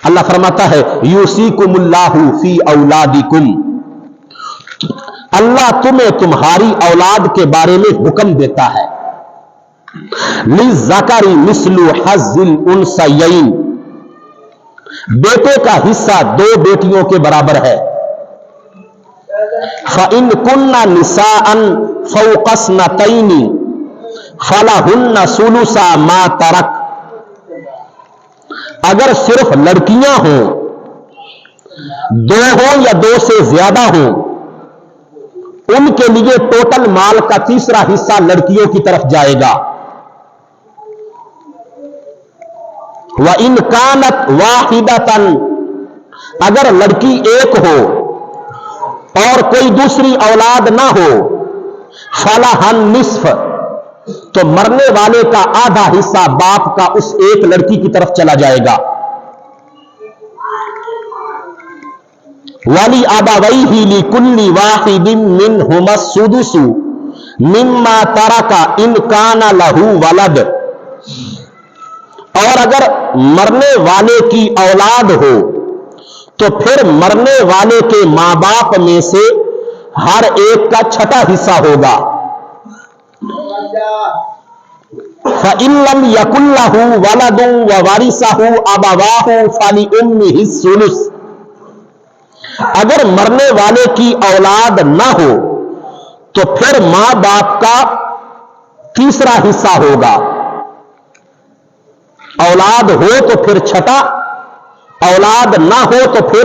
اللہ فرماتا ہے یوصیکم اللہ فی اولادکم، اللہ تمہیں تمہاری اولاد کے بارے میں حکم دیتا ہے، للذکر مثل حظ الانثیین، بیٹے کا حصہ دو بیٹیوں کے برابر ہے، فَإِن كُنَّ نِسَاءً فَوْقَ اثْنَتَيْنِ فَلَهُنَّ ثُلُثَ مَا تَرَكَ، اگر صرف لڑکیاں ہوں، دو ہوں یا دو سے زیادہ ہوں، ان کے لیے ٹوٹل مال کا تیسرا حصہ لڑکیوں کی طرف جائے گا۔ وَإِن كَانَتْ وَاحِدَةً، اگر لڑکی ایک ہو اور کوئی دوسری اولاد نہ ہو، فَلَهَا النِّصْفُ، تو مرنے والے کا آدھا حصہ باپ کا اس ایک لڑکی کی طرف چلا جائے گا۔ وَلِأَبَوَيْهِ لِكُلِّ وَاحِدٍ مِّنْهُمَا السُّدُسُ مِمَّا تَرَكَ إِنْ كَانَ لَهُ وَلَدٌ، اور اگر مرنے والے کی اولاد ہو تو پھر مرنے والے کے ماں باپ میں سے ہر ایک کا چھٹا حصہ ہوگا۔ فَإِن لَّمْ يَكُن لَّهُ وَلَدٌ وَوَرِثَهُ أَبَوَاهُ فَلِأُمِّهِ الثُّلُثُ، اگر مرنے والے کی اولاد نہ ہو تو پھر ماں باپ کا تیسرا حصہ ہوگا، اولاد ہو تو پھر چھٹا، اولاد نہ ہو تو پھر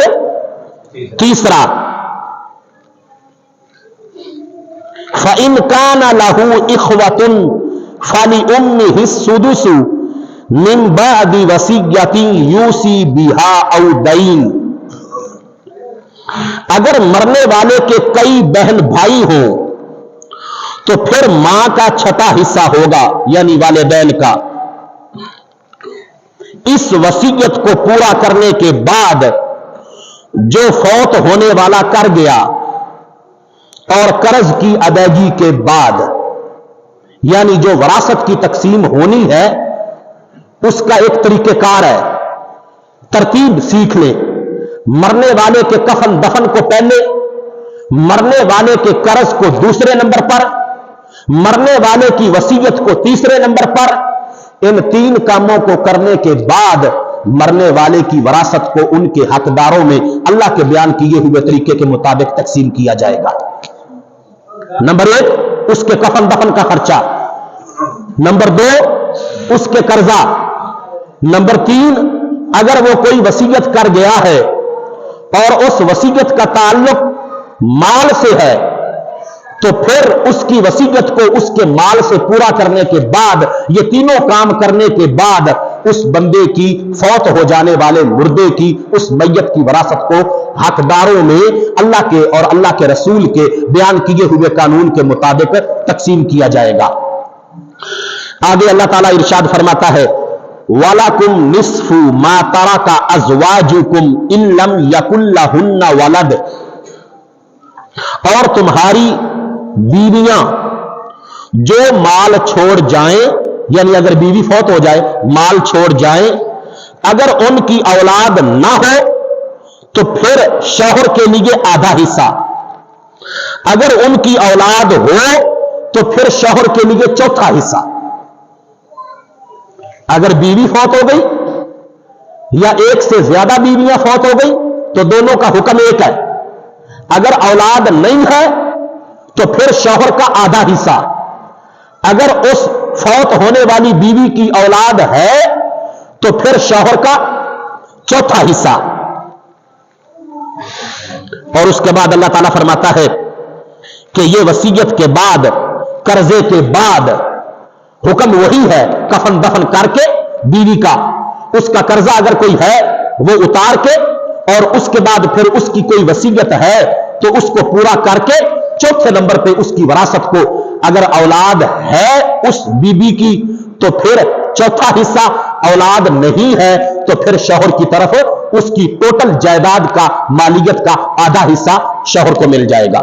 تیسرا۔ فَإِن كَانَ لَهُ إِخْوَةٌ فَلِأُمِّهِ السُّدُسُ مِن بَعْدِ وَصِيَّةٍ يُوصِي بِهَا أَوْ دَيْنٍ، اگر مرنے والے کے کئی بہن بھائی ہوں تو پھر ماں کا چھٹا حصہ ہوگا، یعنی والدین کا۔ اس وصیت کو پورا کرنے کے بعد جو فوت ہونے والا کر گیا اور قرض کی ادائیگی کے بعد، یعنی جو وراثت کی تقسیم ہونی ہے اس کا ایک طریقہ کار ہے، ترتیب سیکھ لیں۔ مرنے والے کے کفن دفن کو پہلے، مرنے والے کے قرض کو دوسرے نمبر پر، مرنے والے کی وصیت کو تیسرے نمبر پر، ان تین کاموں کو کرنے کے بعد مرنے والے کی وراثت کو ان کے حقداروں میں اللہ کے بیان کیے ہوئے طریقے کے مطابق تقسیم کیا جائے گا۔ نمبر ایک، اس کے کفن دفن کا خرچہ، نمبر دو، اس کے قرضہ، نمبر تین، اگر وہ کوئی وصیت کر گیا ہے اور اس وصیت کا تعلق مال سے ہے تو پھر اس کی وصیت کو اس کے مال سے پورا کرنے کے بعد، یہ تینوں کام کرنے کے بعد اس بندے کی، فوت ہو جانے والے مردے کی، اس میت کی وراثت کو حقداروں میں اللہ کے اور اللہ کے رسول کے بیان کیے ہوئے قانون کے مطابق تقسیم کیا جائے گا۔ آگے اللہ تعالیٰ ارشاد فرماتا ہے وَلَكُمْ نِصْفُ مَا تَرَكَ أَزْوَاجُكُمْ إِن لَّمْ يَكُن لَّهُنَّ وَلَدٌ، اور تمہاری بیویاں جو مال چھوڑ جائیں، یعنی اگر بیوی فوت ہو جائے، مال چھوڑ جائیں، اگر ان کی اولاد نہ ہو تو پھر شوہر کے لیے آدھا حصہ، اگر ان کی اولاد ہو تو پھر شوہر کے لیے چوتھا حصہ۔ اگر بیوی فوت ہو گئی یا ایک سے زیادہ بیویاں فوت ہو گئی تو دونوں کا حکم ایک ہے، اگر اولاد نہیں ہے تو پھر شوہر کا آدھا حصہ، اگر اس فوت ہونے والی بیوی کی اولاد ہے تو پھر شوہر کا چوتھا حصہ۔ اور اس کے بعد اللہ تعالیٰ فرماتا ہے کہ یہ وصیت کے بعد، قرضے کے بعد حکم وہی ہے، کفن دفن کر کے بیوی کا، اس کا قرضہ اگر کوئی ہے وہ اتار کے، اور اس کے بعد پھر اس کی کوئی وصیت ہے تو اس کو پورا کر کے چوتھے نمبر پہ اس کی وراثت کو، اگر اولاد ہے اس بیوی کی تو پھر چوتھا حصہ، اولاد نہیں ہے تو پھر شوہر کی طرف اس کی ٹوٹل جائیداد کا، مالیت کا آدھا حصہ شوہر کو مل جائے گا۔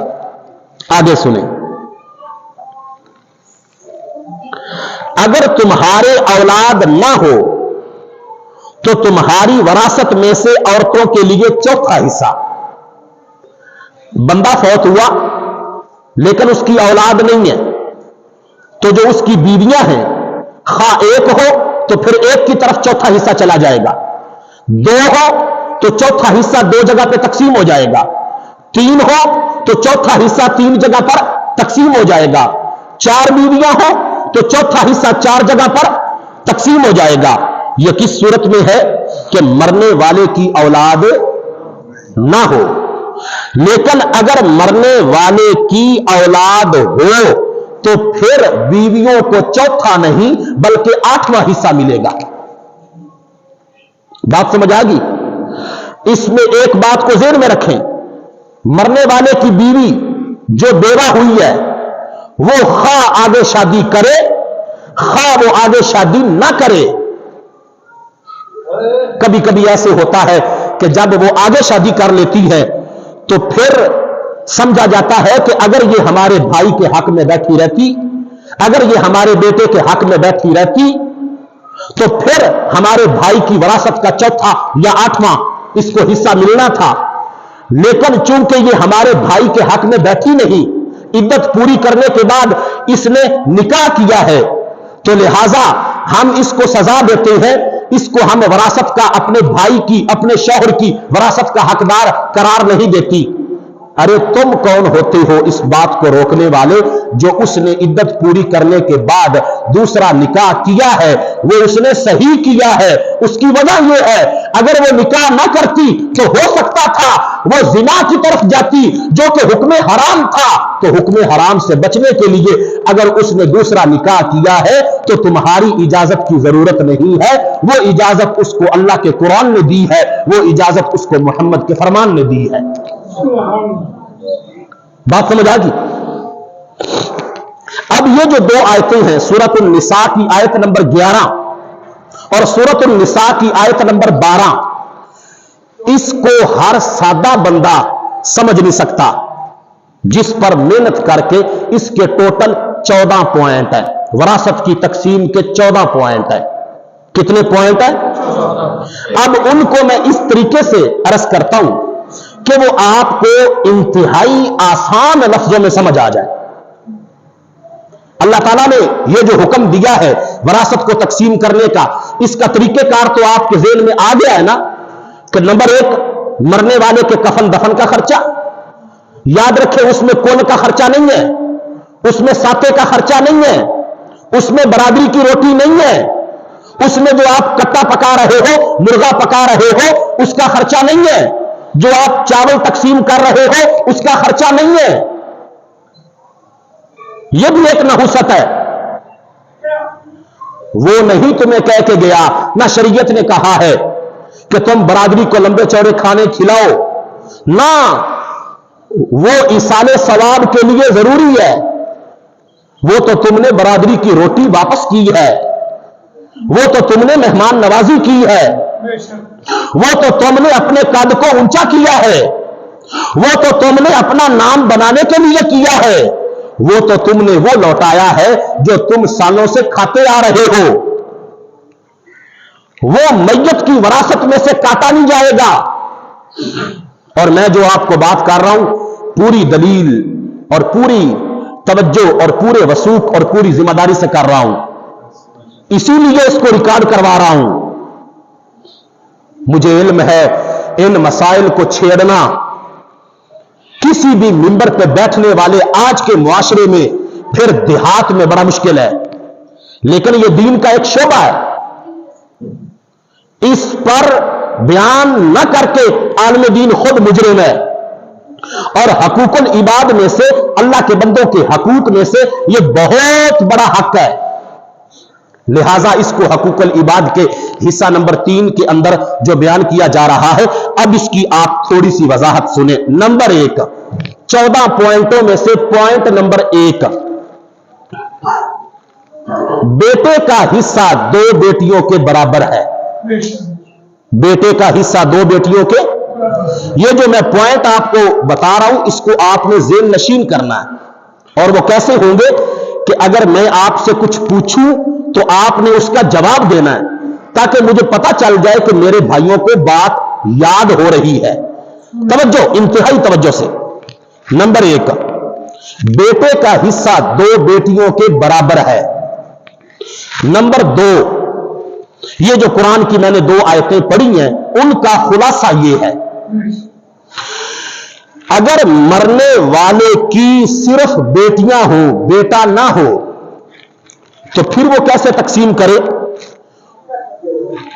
آگے سنیں، اگر تمہارے اولاد نہ ہو تو तुम्हारी वरासत में से औरतों के लिए चौथा हिस्सा। बंदा फौत हुआ लेकिन उसकी औलाद नहीं है, तो जो उसकी बीवियां हैं, खा एक हो तो फिर एक की तरफ चौथा हिस्सा चला जाएगा, दो हो तो चौथा हिस्सा दो जगह पे तकसीम हो जाएगा, तीन हो तो चौथा हिस्सा तीन जगह पर तकसीम हो जाएगा, चार बीवियां हो तो चौथा हिस्सा चार जगह पर तकसीम हो जाएगा। यह किस सूरत में है कि मरने वाले की औलाद ना हो। लेकिन अगर मरने वाले की औलाद हो तो फिर बीवियों को चौथा नहीं बल्कि आठवां हिस्सा मिलेगा। बात समझ आ गई? इसमें एक बात को ज़हन में रखें, मरने वाले की बीवी जो बेवा हुई है वो खा आगे शादी करे, खा वो आगे शादी ना करे। कभी कभी ऐसे होता है कि जब वो आगे शादी कर लेती है तो फिर समझा जाता है कि अगर ये हमारे भाई के हक में बैठी रहती, अगर ये हमारे बेटे के हक में बैठी रहती तो फिर हमारे भाई की वरासत का चौथा या आठवां इसको हिस्सा मिलना था। लेकिन चूंकि ये हमारे भाई के हक में बैठी नहीं, इद्दत पूरी करने के बाद इसने निकाह किया है, तो लिहाजा हम इसको सजा देते हैं, इसको हम वरासत का, अपने भाई की, अपने शौहर की वरासत का हकदार करार नहीं देती। अरे तुम कौन होते हो इस बात को रोकने वाले, जो उसने इद्दत पूरी करने के बाद दूसरा निकाह किया है वो उसने सही किया है। उसकी वजह यह है अगर वो निकाह ना करती तो हो सकता था वो जिना की तरफ जाती जो कि हुक्म हराम था, तो हुक्म हराम से बचने के लिए अगर उसने दूसरा निकाह किया है तो तुम्हारी इजाजत की जरूरत नहीं है। वो इजाजत उसको अल्लाह के कुरान ने दी है, वो इजाजत उसको मोहम्मद के फरमान ने दी है। बात समझ आ गई? अब ये जो दो आयतें हैं, सूरत निसा की आयत नंबर 11 और सूरत निसा की आयत नंबर 12, इसको हर सादा बंदा समझ नहीं सकता, जिस पर मेहनत करके इसके टोटल 14 पॉइंट है। वरासत की तकसीम के 14 पॉइंट है। कितने पॉइंट है? अब उनको मैं इस तरीके से अर्ज करता हूं कि वो आपको इंतहाई आसान लफ्जों में समझ आ जाए। अल्लाह ताला ने ये जो हुक्म दिया है वरासत को तकसीम करने का, इसका तरीकेकार तो आपके ज़हन में आ गया है ना कि नंबर 1, मरने वाले के कफन दफन का खर्चा। याद रखें उसमें कौन का खर्चा नहीं है, उसमें साथे का खर्चा नहीं है, उसमें बरादरी की रोटी नहीं है, उसमें जो आप कट्टा पका रहे हो, मुर्गा पका रहे हो, उसका खर्चा नहीं है, जो आप चावल तकसीम कर रहे हो उसका खर्चा नहीं है। यह भी एक नहुसत है। वो नहीं तुम्हें कह के गया, ना शरीयत ने कहा है कि तुम बरादरी को लंबे चौड़े खाने खिलाओ, ना वो इसाले सवाब के लिए जरूरी है। वो तो तुमने बरादरी की रोटी वापस की है, वो तो तुमने मेहमान नवाजी की है, वो तो तुमने अपने कद को ऊंचा किया है, वो तो तुमने अपना नाम बनाने के लिए किया है, वो तो तुमने वो लौटाया है जो तुम सालों से खाते आ रहे हो। वो मैयत की वरासत में से काटा नहीं जाएगा। और मैं जो आपको बात कर रहा हूं पूरी दलील और पूरी तवज्जो और पूरे वसूख और पूरी जिम्मेदारी से कर रहा हूं, इसीलिए इसको रिकॉर्ड करवा रहा हूं। मुझे इल्म है इन मसाइल को छेड़ना किसी भी मिंबर पे बैठने वाले आज के मुआशरे में, फिर देहात में बड़ा मुश्किल है, लेकिन यह दीन का एक शोबा है। इस पर बयान न करके आलम दीन खुद मुजरिम है, और हकूकुल इबाद में से, अल्लाह के बंदों के हकूक में से यह बहुत बड़ा हक है। लिहाजा इसको हकूकुल इबाद के हिस्सा नंबर 3 के अंदर जो बयान किया जा रहा है, अब इसकी आप थोड़ी सी वजाहत सुने। नंबर 1, 14 पॉइंटों में से पॉइंट नंबर 1, बेटे का हिस्सा 2 बेटियों के बराबर है। बेटे का हिस्सा 2 बेटियों के, ये जो मैं पॉइंट आपको बता रहा हूं इसको आपने ज़ेहन नशीन करना है। और वो कैसे होंगे कि अगर मैं आपसे कुछ पूछूं तो आपने उसका जवाब देना है। ताकि मुझे पता चल जाए कि मेरे भाइयों को बात याद हो रही है। तवज्जो, इंतहाई तवज्जो से। नंबर 1, बेटे का हिस्सा 2 बेटियों के बराबर है। नंबर 2, ये जो कुरान की मैंने 2 आयतें पढ़ी हैं, उनका खुलासा ये है, अगर मरने वाले की सिर्फ बेटियां हो, बेटा ना हो, तो फिर वो कैसे तकसीम करे?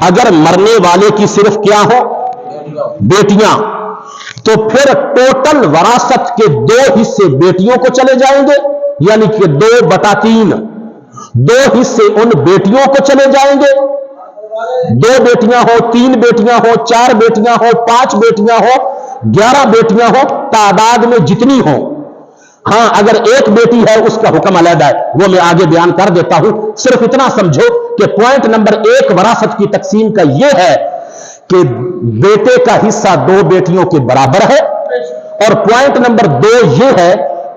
अगर मरने वाले की सिर्फ क्या हो? बेटियां, तो फिर टोटल वरासत के 2 हिस्से बेटियों को चले जाएंगे, यानी कि 2/3, 2 हिस्से उन बेटियों को चले जाएंगे। 2 बेटियां हो, 3 बेटियां हो, 4 बेटियां हो, 5 बेटियां हो, 11 बेटियां हो, तादाद में जितनी हो। हां, अगर एक बेटी है उसका हुक्म अलग है, वो मैं आगे बयान कर देता हूं। सिर्फ इतना समझो कि पॉइंट नंबर 1 वरासत की तकसीम का यह है कि बेटे का हिस्सा 2 बेटियों के बराबर है। और पॉइंट नंबर 2 यह है,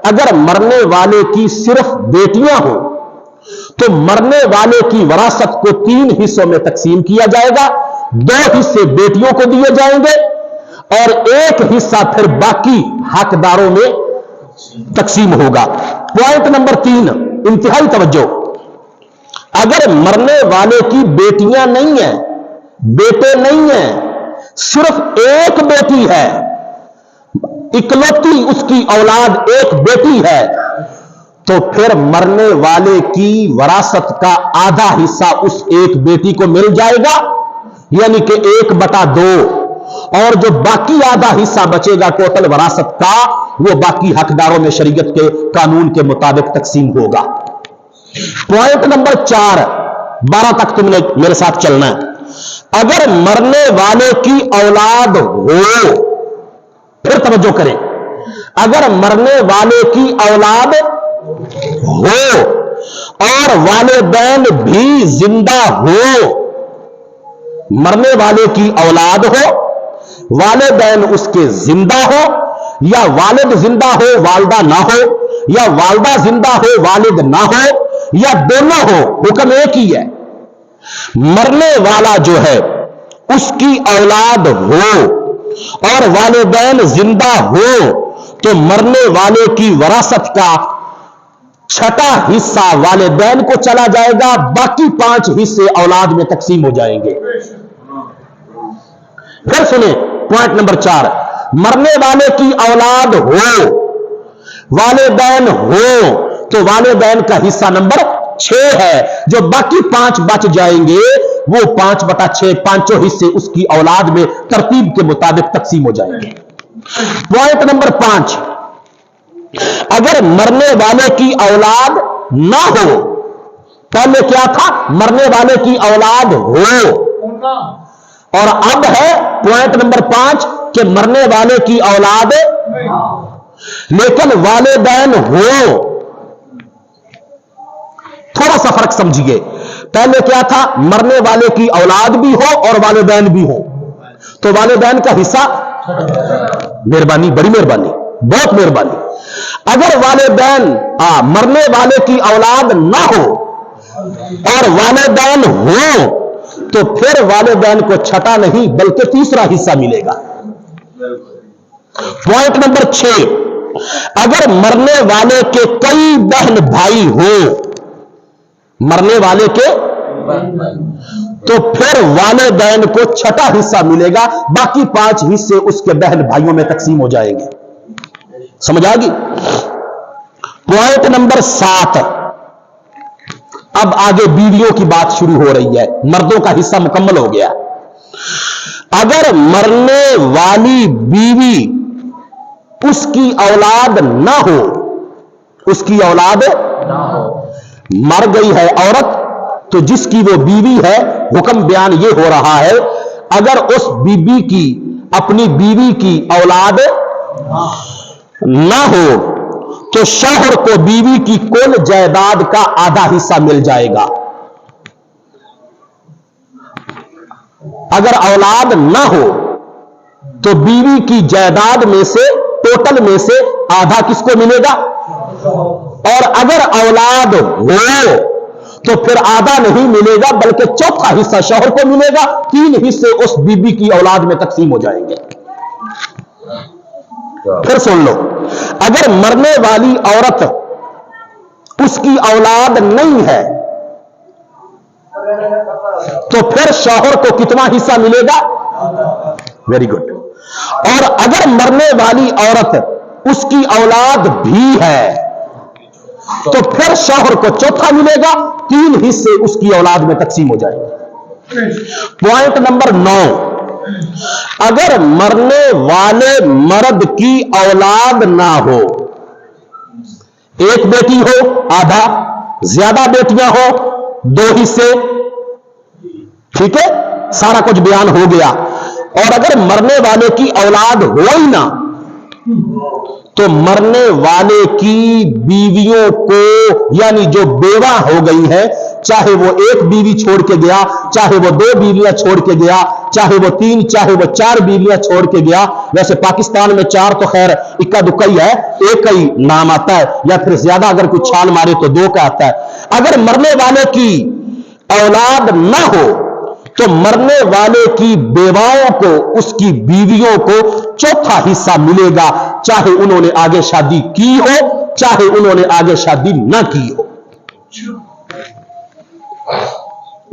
अगर मरने वाले की सिर्फ बेटियां हो तो मरने वाले की वरासत को 3 हिस्सों में तकसीम किया जाएगा। 2 हिस्से बेटियों को दिए जाएंगे और 1 हिस्सा फिर बाकी हकदारों में तकसीम होगा। पॉइंट नंबर 3, इंतहाई तवज्जो, अगर मरने वाले की बेटियां नहीं है, बेटे नहीं है, सिर्फ एक बेटी है, इकलौती उसकी औलाद एक बेटी है, तो फिर मरने वाले की वरासत का आधा हिस्सा उस एक बेटी को मिल जाएगा, यानी कि 1/2, और जो बाकी आधा हिस्सा बचेगा टोटल वरासत का, वो बाकी हकदारों में शरीयत के कानून के मुताबिक तकसीम होगा। पॉइंट नंबर 4, 12 तक तुमने मेरे साथ चलना है। अगर मरने वाले की औलाद हो, फिर तवज्जो करें, अगर मरने वाले की औलाद हो और वालिदैन भी जिंदा हो, मरने वाले की औलाद हो, वालिदैन उसके जिंदा हो, या वालिद जिंदा हो वालदा ना हो, या वालदा जिंदा हो वालिद ना हो, या दोनों हो, हुक्म एक ही है। मरने वाला जो है उसकी औलाद हो और वालिदैन जिंदा हो, तो मरने वाले की वरासत का 6ठा हिस्सा वालिदैन को चला जाएगा, बाकी 5 हिस्से औलाद में तकसीम हो जाएंगे। फिर सुने पॉइंट नंबर 4, मरने वाले की औलाद हो, वालिदैन हो, तो वालिदैन का हिस्सा नंबर 6 है। जो बाकी 5 बच जाएंगे वो 5/6, 5 हिस्से उसकी औलाद में तरतीब के मुताबिक तकसीम हो जाएंगे। पॉइंट नंबर 5, अगर मरने वाले की औलाद ना हो, पहले क्या था? मरने वाले की औलाद हो, और अब है पॉइंट नंबर 5 कि मरने वाले की औलाद लेकिन वालिदैन हो। थोड़ा सा फर्क समझिए, पहले क्या था? मरने वाले की औलाद भी हो और वालिदैन भी हो, तो वालिदैन का हिस्सा, मेहरबानी, बड़ी मेहरबानी, बहुत मेहरबानी। अगर वालिदैन मरने वाले की औलाद ना हो और वालिदैन हो, तो फिर वालिदैन को 6ठा नहीं बल्कि 3रा हिस्सा मिलेगा। पॉइंट नंबर 6, अगर मरने वाले के कई बहन भाई हो, मरने वाले के, तो फिर वालिदैन को 6ठा हिस्सा मिलेगा, बाकी 5 हिस्से उसके बहन भाइयों में तकसीम हो जाएंगे। समझ आ गई? पॉइंट नंबर 7, अब आगे बीवियों की बात शुरू हो रही है, मर्दों का हिस्सा मुकम्मल हो गया। अगर मरने वाली बीवी उसकी औलाद ना हो, उसकी औलाद मर गई है औरत, तो जिसकी वो बीवी है, हुक्म बयान ये हो रहा है, अगर उस बीबी की, अपनी बीवी की औलाद ना हो, तो शौहर को बीवी की कुल जायदाद का आधा हिस्सा मिल जाएगा। अगर औलाद ना हो तो बीवी की जायदाद में से, टोटल में से आधा किसको मिलेगा? और अगर औलाद हो تو پھر آدھا نہیں ملے گا بلکہ چوتھا حصہ شوہر کو ملے گا، 3 حصے اس بیوی کی اولاد میں تقسیم ہو جائیں گے۔ پھر سن لو، اگر مرنے والی عورت اس کی اولاد نہیں ہے تو پھر شوہر کو کتنا حصہ ملے گا؟ Very good. اور اگر مرنے والی عورت اس کی اولاد بھی ہے تو پھر شوہر کو چوتھا ملے گا، 3 حصے اس کی اولاد میں تقسیم ہو جائیں گے۔ پوائنٹ نمبر 9، اگر مرنے والے مرد کی اولاد نہ ہو، ایک بیٹی ہو آدھا، زیادہ بیٹیاں ہو 2 حصے، ٹھیک ہے، سارا کچھ بیان ہو گیا۔ اور اگر مرنے والے کی اولاد ہو ہی نہ تو مرنے والے کی بیویوں کو، یعنی جو بیوہ ہو گئی ہے، چاہے وہ 1 بیوی چھوڑ کے گیا، چاہے وہ 2 بیویاں چھوڑ کے گیا، چاہے وہ 3، چاہے وہ 4 بیویاں چھوڑ کے گیا، ویسے پاکستان میں 4 تو خیر اکا دکا ہی ہے، 1 کا ہی نام آتا ہے، یا پھر زیادہ اگر کوئی چھال مارے تو 2 کا آتا ہے۔ اگر مرنے والے کی اولاد نہ ہو تو مرنے والے کی بیواؤں کو، اس کی بیویوں کو چوتھا حصہ ملے گا، چاہے انہوں نے آگے شادی کی ہو، چاہے انہوں نے آگے شادی نہ کی ہو۔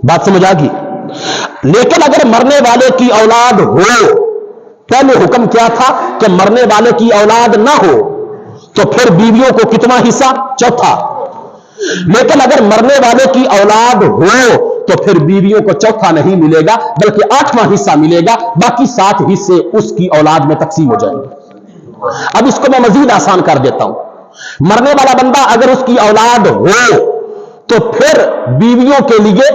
بات سمجھ آ گئی؟ لیکن اگر مرنے والے کی اولاد ہو، پہلے حکم کیا تھا کہ مرنے والے کی اولاد نہ ہو تو پھر بیویوں کو کتنا حصہ؟ چوتھا۔ لیکن اگر مرنے والے کی اولاد ہو تو پھر بیویوں کو چوتھا نہیں ملے گا بلکہ 8واں حصہ ملے گا، باقی 7 حصے اس کی اولاد میں تقسیم ہو جائیں گے۔ اب اس کو میں مزید آسان کر دیتا ہوں، مرنے والا بندہ اگر اس کی اولاد ہو تو پھر بیویوں کے لیے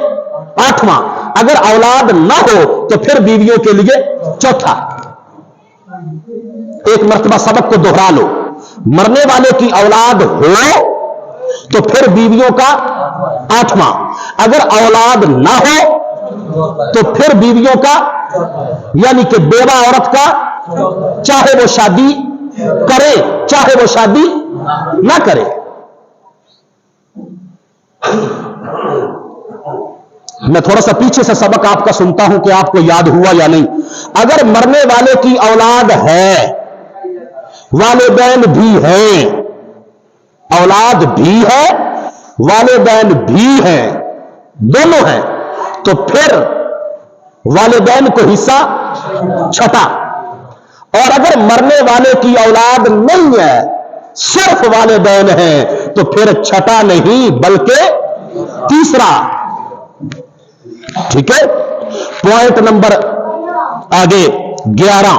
8واں، اگر اولاد نہ ہو تو پھر بیویوں کے لیے چوتھا۔ ایک مرتبہ سبق کو دوہرا لو، مرنے والے کی اولاد ہو تو پھر بیویوں کا 8واں، اگر اولاد نہ ہو تو پھر بیویوں کا، یعنی کہ بیوہ عورت کا، چاہے وہ شادی کرے چاہے وہ شادی نہ کرے۔ میں تھوڑا سا پیچھے سے سبق آپ کا سنتا ہوں کہ آپ کو یاد ہوا یا نہیں۔ اگر مرنے والے کی اولاد ہے، والدین بھی ہیں، اولاد بھی ہے والدین بھی ہیں، دونوں ہیں، تو پھر والدین کو حصہ چھٹا۔ اور اگر مرنے والے کی اولاد نہیں ہے، صرف والدین ہیں، تو پھر چھٹا نہیں بلکہ تیسرا۔ ٹھیک ہے، پوائنٹ نمبر آگے 11،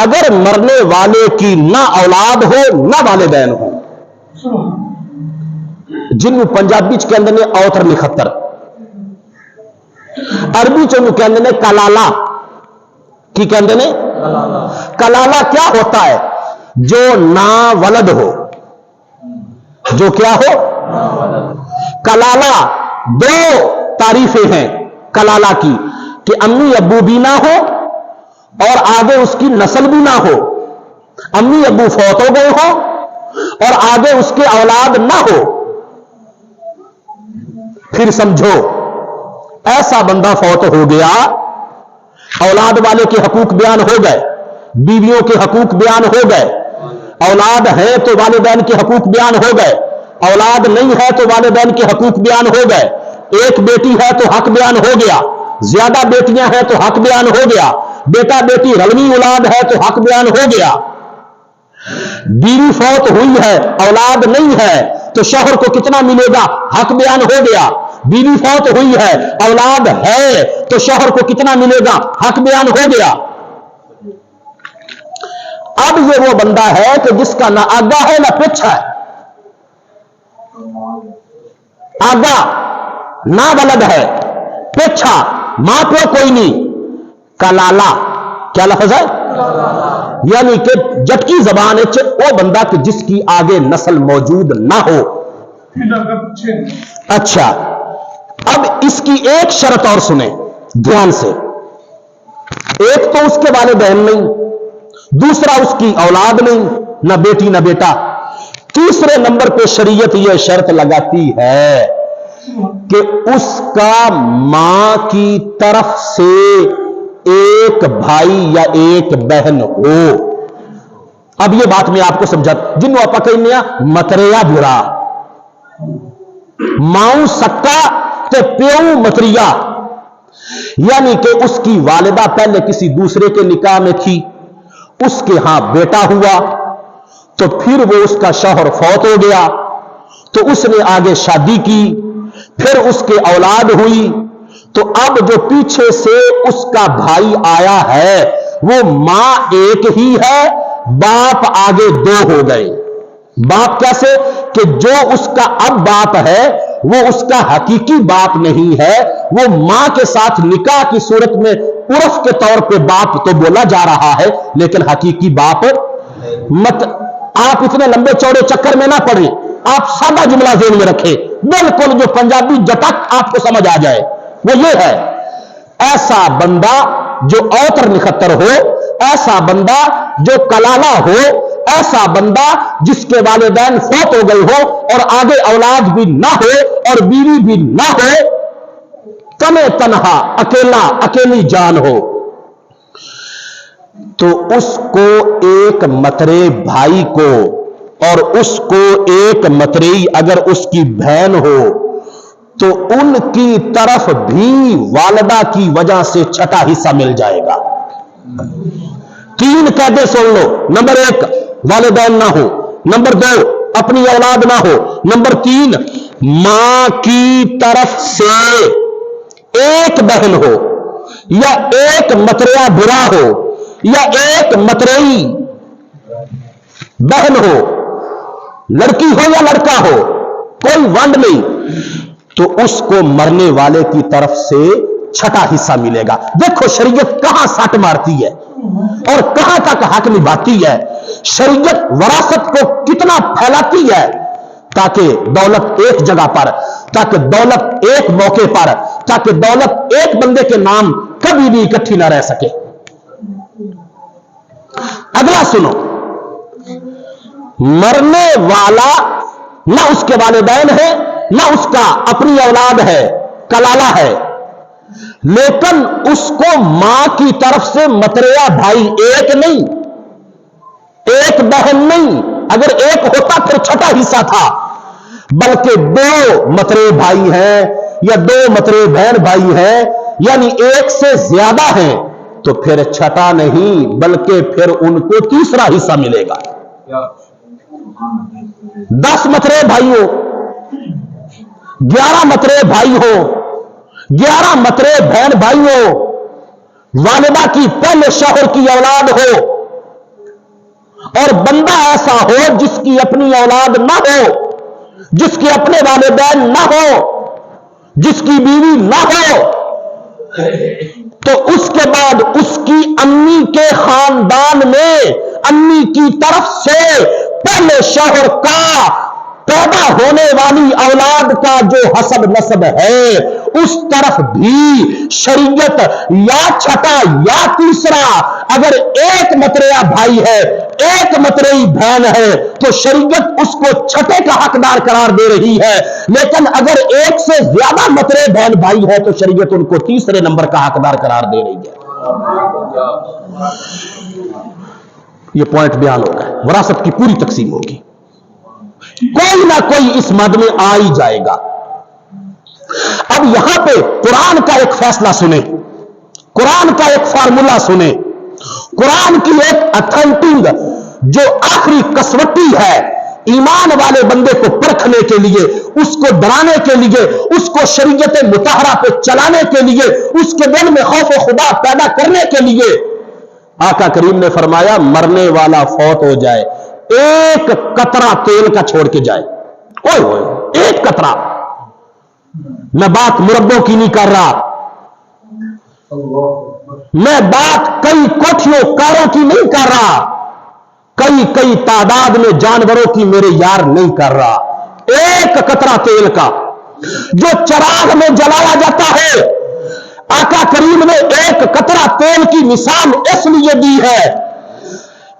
اگر مرنے والے کی نہ اولاد ہو نہ والدین ہو، جن پنجابی چ کہندے نے اوتر نکھتر، عربی چ کہندے نے کلالا۔ کی کہندے نے؟ کلالا کیا ہوتا ہے؟ جو نا ولد ہو، جو کیا ہو؟ کلالا 2 تعریفیں ہیں کلالا کی، کہ امی ابو بھی نہ ہو اور آگے اس کی نسل بھی نہ ہو، امی ابو فوت ہو گئے ہو اور آگے اس کے اولاد نہ ہو۔ پھر سمجھو، ایسا بندہ فوت ہو گیا، اولاد والے کے حقوق بیان ہو گئے، بیویوں کے حقوق بیان ہو گئے، اولاد ہے تو والدین کے حقوق بیان ہو گئے، اولاد نہیں ہے تو والدین کے حقوق بیان ہو گئے، ایک بیٹی ہے تو حق بیان ہو گیا، زیادہ بیٹیاں ہیں تو حق بیان ہو گیا، بیٹا بیٹی رلوی اولاد ہے تو حق بیان ہو گیا، بیوی فوت ہوئی ہے اولاد نہیں ہے تو شوہر کو کتنا ملے گا؟ حق بیان ہو گیا، بیوی فوت ہوئی ہے اولاد ہے تو شوہر کو کتنا ملے گا؟ حق بیان ہو گیا۔ اب یہ وہ بندہ ہے کہ جس کا نہ آگا ہے نہ پیچھا ہے، آگا نہ ولد ہے، پیچھا ماں پیو کوئی نہیں، کلالا۔ کیا لفظ ہے؟ یعنی کہ جٹکی زبان ہے وہ بندہ کہ جس کی آگے نسل موجود نہ ہو۔ اچھا، اب اس کی ایک شرط اور سنیں دھیان سے، ایک تو اس کے والدین نہیں، دوسرا اس کی اولاد نہیں، نہ بیٹی نہ بیٹا، तीसरे नंबर पे शरीयत यह शर्त लगाती है कि उसका मां की तरफ से एक भाई या एक बहन हो। अब ये बात मैं आपको समझा, जिन्हों आप कहने मतरेया बुरा, माऊ सक्का ते प्यो मतरिया, यानी कि उसकी वालिदा पहले किसी दूसरे के निकाह में थी, उसके यहां बेटा हुआ, तो फिर वो उसका शौहर फौत हो गया, तो उसने आगे शादी की, फिर उसके औलाद हुई, तो अब जो पीछे से उसका भाई आया है वो मां एक ही है, बाप आगे दो हो गए। बाप कैसे कि जो उसका अब बाप है वो उसका हकीकी बाप नहीं है, वो मां के साथ निकाह की सूरत में उर्फ के तौर पे बाप तो बोला जा रहा है, लेकिन हकीकी बाप मत। आप इतने लंबे चौड़े चक्कर में ना पड़े, आप सादा जुमला ज़हन में रखें, बिल्कुल जो पंजाबी जटक आपको समझ आ जाए वो ये है, ऐसा बंदा जो औतर निखतर हो, ऐसा बंदा जो कलाला हो, ऐसा बंदा जिसके वालिदैन फौत हो गए हो और आगे औलाद भी ना हो और बीवी भी ना हो, तने तनहा अकेला अकेली जान हो, तो उसको एक मतरे भाई को और उसको एक मतरेई अगर उसकी बहन हो तो उनकी तरफ भी वालिदा की वजह से छठा हिस्सा मिल जाएगा। 3 कायदे सुन लो, नंबर 1 वालिदैन ना हो, नंबर 2 अपनी औलाद ना हो, नंबर 3 मां की तरफ से एक बहन हो या एक मतरेया बुरा हो या एक मतरेई बहन हो, लड़की हो या लड़का हो, कोई वंड नहीं, तो उसको मरने वाले की तरफ से छठा हिस्सा मिलेगा। देखो शरीयत कहां सट मारती है और कहां तक हक निभाती है। शरीयत विरासत को कितना फैलाती है ताकि दौलत एक जगह पर, ताकि दौलत एक मौके पर, ताकि दौलत एक बंदे के नाम कभी भी इकट्ठी ना रह सके। अगला सुनो, मरने वाला ना उसके वालिदैन है ना उसका अपनी औलाद है, कलाला है, लेकिन उसको मां की तरफ से मतरेया भाई एक नहीं, एक बहन नहीं, अगर एक होता फिर छठा हिस्सा था, बल्कि 2 मतरे भाई हैं या 2 मतरे बहन भाई हैं, यानी एक से ज्यादा हैं, तो फिर छठा नहीं बल्कि फिर उनको तीसरा हिस्सा मिलेगा। 10 मतरे भाई हो, 11 मतरे भाई हो, 11 मतरे बहन भाई हो, वालिदा की पहले शौहर की औलाद हो और बंदा ऐसा हो जिसकी अपनी औलाद ना हो, जिसके अपने वालिदैन ना हो, जिसकी बीवी ना हो, तो उसके बाद उसकी अम्मी के खानदान में अम्मी की तरफ से पहले शौहर का पैदा होने वाली औलाद का जो हसब नसब है उस तरफ भी शरीयत या छठा या तीसरा, अगर एक मतरेया भाई है एक मतरेई बहन है तो शरीयत उसको छठे का हकदार करार दे रही है, लेकिन अगर एक से ज्यादा मतरे बहन भाई है तो शरीयत उनको तीसरे नंबर का हकदार करार दे रही है। यह पॉइंट बयान होगा, विरासत की पूरी तकसीम होगी, कोई ना कोई इस मद में आ ही जाएगा। अब यहां पे कुरान का एक फैसला सुने, कुरान का एक फार्मूला सुने, कुरान की एक अथेंटिक जो आखिरी कसवटी है ईमान वाले बंदे को परखने के लिए, उसको डराने के लिए, उसको शरीयत मुताहरा पे चलाने के लिए, उसके दिल में खौफ खुदा पैदा करने के लिए। आका करीम ने फरमाया मरने वाला फौत हो जाए, एक कतरा तेल का छोड़ के जाए, ओए ओए एक कतरा, मैं बात मुरब्बों की नहीं कर रहा, मैं बात कई कोठियों कारों की नहीं कर रहा, कई कई तादाद में जानवरों की मेरे यार नहीं कर रहा, एक कतरा तेल का जो चराग में जलाया जाता है। आका करीम ने एक कतरा तेल की मिसाल इसलिए दी है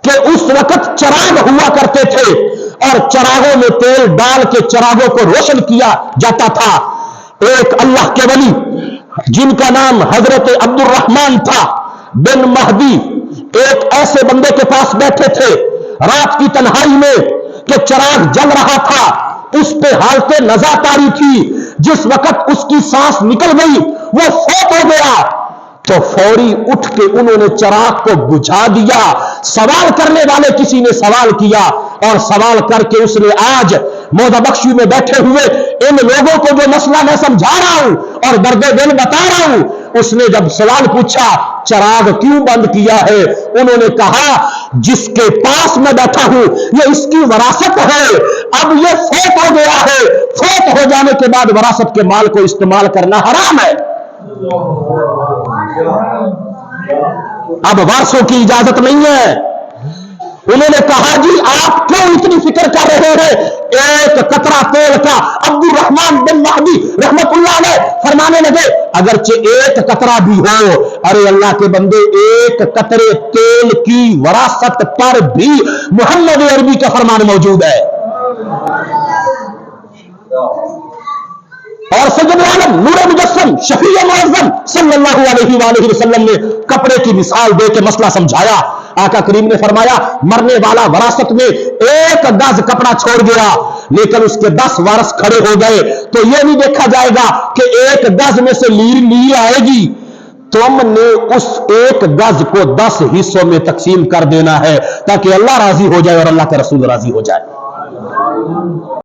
कि उस वक्त चराग हुआ करते थे, और चरागों में तेल डाल के चरागों को रोशन किया जाता था। एक अल्लाह के वली जिनका नाम हजरत अब्दुल रहमान था बिन महदी, एक ऐसे बंदे के पास बैठे थे रात की तन्हाई में कि चराग जल रहा था, उस पे हालते नजा तारी थी। जिस वक्त उसकी सांस निकल गई वो फौत हो गया, तो फौरी उठ के उन्होंने चराग को बुझा दिया। सवाल करने वाले किसी ने सवाल किया और सवाल करके उसने आज मौदा बख्शी में बैठे हुए इन लोगों को जो मसला मैं समझा रहा हूं और दर्दे दिल बता रहा हूं, उसने जब सवाल पूछा चराग क्यों बंद किया है, उन्होंने कहा जिसके पास मैं बैठा हूं ये इसकी वरासत है, अब ये फौत हो गया है, फौत हो जाने के बाद वरासत के माल को इस्तेमाल करना हराम है। अब वारसों की इजाजत नहीं है। उन्होंने कहा जी आप क्यों इतनी फिक्र कर रहे हैं एक कतरा तेल का? अब्दुल रहमान बिन महदी रहमतुल्लाह अलैह फरमाने लगे अगरचे एक कतरा भी हो, अरे अल्लाह के बंदे एक कतरे तेल की वरासत पर भी मोहम्मद अरबी का फरमान मौजूद है। और सैयद आलम नूर मुजस्सम शफी मुअज़्ज़म सल्लल्लाहु अलैहि वसल्लम ने कपड़े की मिसाल दे के मसला समझाया। आका करीम ने फरमाया मरने वाला वरासत में एक गज कपड़ा छोड़ गया लेकिन उसके 10 वारस खड़े हो गए, तो यह नहीं देखा जाएगा कि एक गज में से लीर आएगी, तुमने उस एक गज को 10 हिस्सों में तकसीम कर देना है ताकि अल्लाह राजी हो जाए और अल्लाह का रसूल राजी हो जाए।